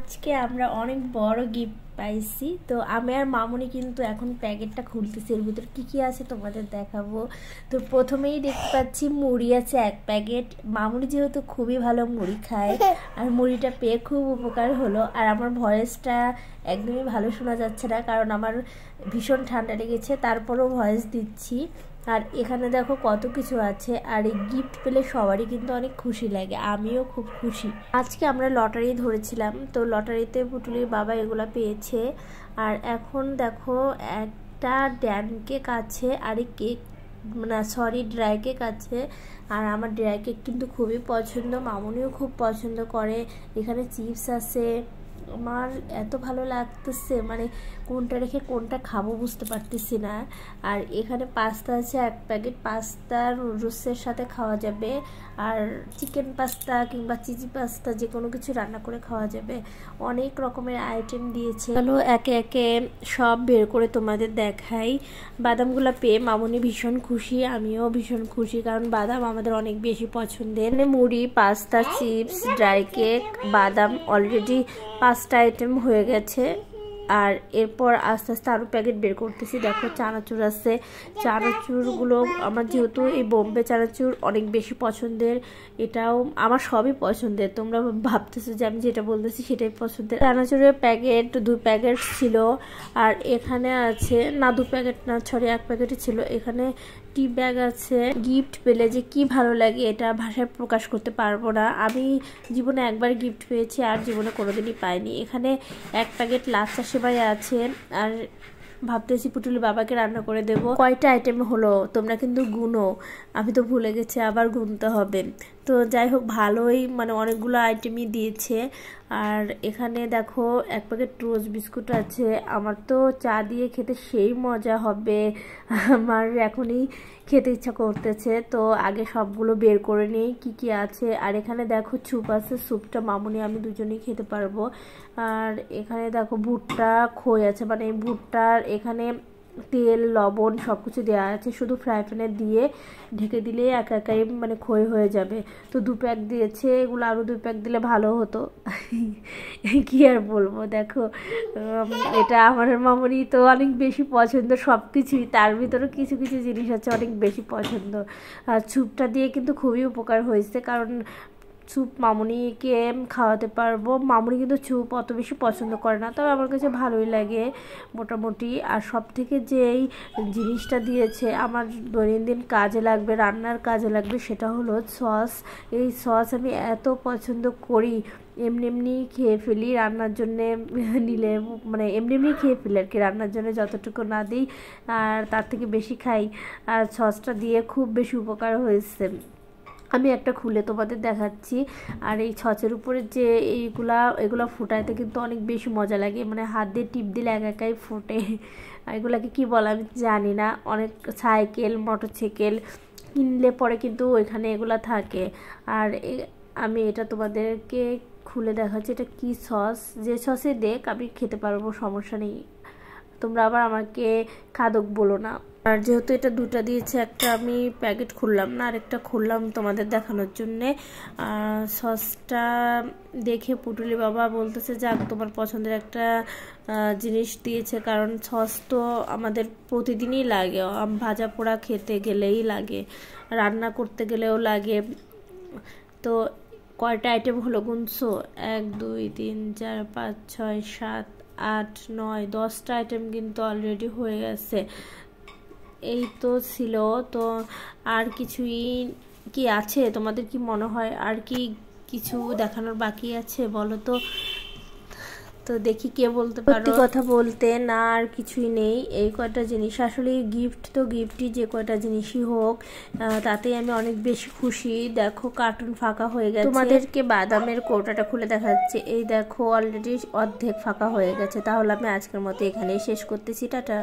আজকে আমরা অনেক বড় গিফট পাইছি। তো আমি আর মামুনি কিন্তু এখন প্যাকেটটা খুলতেছি, এর ভিতর কি কি আছে তোমাদের দেখাবো। তো প্রথমেই দেখতে পাচ্ছি মুড়ি আছে এক প্যাকেট। মামুনি যেহেতু খুবই ভালো মুড়ি খায়, আর মুড়িটা পেয়ে খুব উপকার হলো। আর আমার ভয়েসটা একদমই ভালো শোনা যাচ্ছে না, কারণ আমার ভীষণ ঠান্ডা লেগেছে, তারপরেও ভয়েস দিচ্ছি। আর এখানে দেখো কত কিছু আছে, আর এই গিফট পেলে সবারই কিন্তু অনেক খুশি লাগে, আমিও খুব খুশি। আজকে আমরা লটারি ধরেছিলাম, তো লটারিতে পুটুলির বাবা এগুলা পেয়েছে। আর এখন দেখো একটা ড্যাম কেক আছে, আর এই কেক না সরি ড্রাই কেক আছে। আর আমার ড্রাই কেক কিন্তু খুবই পছন্দ, মামুনিও খুব পছন্দ করে। এখানে চিপস আছে, আমার এত ভালো লাগতেছে, মানে কোনটা রেখে কোনটা খাবো বুঝতে পারতেছি না। আর এখানে পাস্তা আছে এক প্যাকেট, পাস্তা নুডলসের সাথে খাওয়া যাবে, আর চিকেন পাস্তা কিংবা চিজি পাস্তা যে কোনো কিছু রান্না করে খাওয়া যাবে। অনেক রকমের আইটেম দিয়েছে, চলো একে একে সব বের করে তোমাদের দেখাই। বাদামগুলো পেয়ে মামুনি ভীষণ খুশি, আমিও ভীষণ খুশি, কারণ বাদাম আমাদের অনেক বেশি পছন্দের। মুড়ি, পাস্তা, চিপস, ড্রাই কেক, বাদাম অলরেডি 5টা আইটেম হয়ে গেছে। আর এরপর আস্তে আস্তে আরও প্যাকেট বের করতেছি। দেখো চানাচুর আছে, চানাচুরগুলো আমার যেহেতু এই বোম্বে চানাচুর অনেক বেশি পছন্দের, এটাও আমার সবই পছন্দের। তোমরা ভাবতেছো যে আমি যেটা বলতেছি সেটাই পছন্দের। চানাচুরের প্যাকেট 2 প্যাকেট ছিল, আর এখানে আছে না 2 প্যাকেট না সরি 1 প্যাকেটই ছিল। এখানে টি ব্যাগ আছে। গিফট পেলে যে কি ভালো লাগে এটা ভাষায় প্রকাশ করতে পারবো না। আমি জীবনে একবার গিফট পেয়েছি, আর জীবনে কোনোদিনই পাইনি। এখানে 1 প্যাকেট লাচ্ছা সেমাই আছে, আর ভাবতেছি পুটুলি বাবাকে রান্না করে দেব। কয়টা আইটেম হলো তোমরা কিন্তু গুনো, আমি তো ভুলে গেছি, আবার গুনতে হবে। তো যাই হোক ভালোই, মানে অনেকগুলো আইটেমই দিয়েছে। আর এখানে দেখো 1 প্যাকেট রোজ বিস্কুট আছে। আমার তো চা দিয়ে খেতে সেই মজা হবে, আমার এখনই খেতে ইচ্ছা করতেছে। তো আগে সবগুলো বের করে নিই কি কি আছে। আর এখানে দেখো স্যুপ আছে, স্যুপটা মামুনি আমি দুজনেই খেতে পারবো। আর এখানে দেখো ভুট্টা খই আছে, মানে ভুট্টার এখানে তেল লবণ সব কিছু দেওয়া আছে, শুধু ফ্রাই প্যানে দিয়ে ঢেকে দিলে একা একাই মানে খই হয়ে যাবে। তো 2 প্যাক দিয়েছে, এগুলো আরও 2 প্যাক দিলে ভালো হতো। কি আর বলবো, দেখো এটা আমার মামুনি তো অনেক বেশি পছন্দ সব কিছুই, তার ভিতরে কিছু কিছু জিনিস আছে অনেক বেশি পছন্দ। আর স্যুপটা দিয়ে কিন্তু খুবই উপকার হয়েছে, কারণ স্যুপ মামুনিকে খাওয়াতে পারবো। মামুনি কিন্তু স্যুপ অত বেশি পছন্দ করে না, তবে আমার কাছে ভালোই লাগে মোটামুটি। আর সব থেকে যেই জিনিসটা দিয়েছে আমার দৈনন্দিন কাজে লাগবে, রান্নার কাজে লাগবে, সেটা হলো সস। এই সস আমি এত পছন্দ করি, এমনি এমনি খেয়ে ফেলি, রান্নার জন্যে নিলে মানে এমনি এমনি খেয়ে ফেলি আর কি, রান্নার জন্য যতটুকু না দিই আর তার থেকে বেশি খাই। আর সসটা দিয়ে খুব বেশি উপকার হয়েছে। আমি একটা খুলে তোমাদের দেখাচ্ছি। আর এই ছচের উপরে যে এগুলা ফুটাইতে কিন্তু অনেক বেশি মজা লাগে, মানে হাত দিয়ে টিপ দিলে একা একাই ফোটে। এগুলাকে কি বলে আমি জানি না। অনেক সাইকেল মোটরসাইকেল কিনলে পরে কিন্তু ওইখানে এগুলা থাকে। আর আমি এটা তোমাদেরকে খুলে দেখাচ্ছি, এটা কি সস, যে সসে দেখ আমি খেতে পারবো, সমস্যা নেই, তোমরা আবার আমাকে খাদক বলো না। আর যেহেতু এটা 2টা দিয়েছে, একটা আমি প্যাকেট খুললাম না, আরেকটা খুললাম তোমাদের দেখানোর জন্যে। সসটা দেখে পুটুলি বাবা বলতেছে যাক তোমার পছন্দের একটা জিনিস দিয়েছে, কারণ সস তো আমাদের প্রতিদিনই লাগে, ভাজা পোড়া খেতে গেলেই লাগে, রান্না করতে গেলেও লাগে। তো কয়টা আইটেম হলো গুনছো? 1 2 3 4 5 6 7 8 9 10টা আইটেম কিন্তু অলরেডি হয়ে গেছে। এই তো ছিল। তো আর কিছুই কি আছে, তোমাদের কি মনে হয় আর কি কিছু দেখানোর বাকি আছে বলো তো? তো দেখি কে বলতে পারো। সত্যি কথা বলতে না আর কিছুই নেই, এই কয়টা জিনিস। আসলে গিফট তো গিফটই, যে কয়টা জিনিসই হোক তাতেই আমি অনেক বেশি খুশি। দেখো কার্টুন ফাঁকা হয়ে গেছে, তোমাদেরকে বাদামের কৌটাটা খুলে দেখাচ্ছে, এই দেখো অলরেডি অর্ধেক ফাঁকা হয়ে গেছে। তাহলে আমি আজকের মতো এখানেই শেষ করতেছি, টাটা।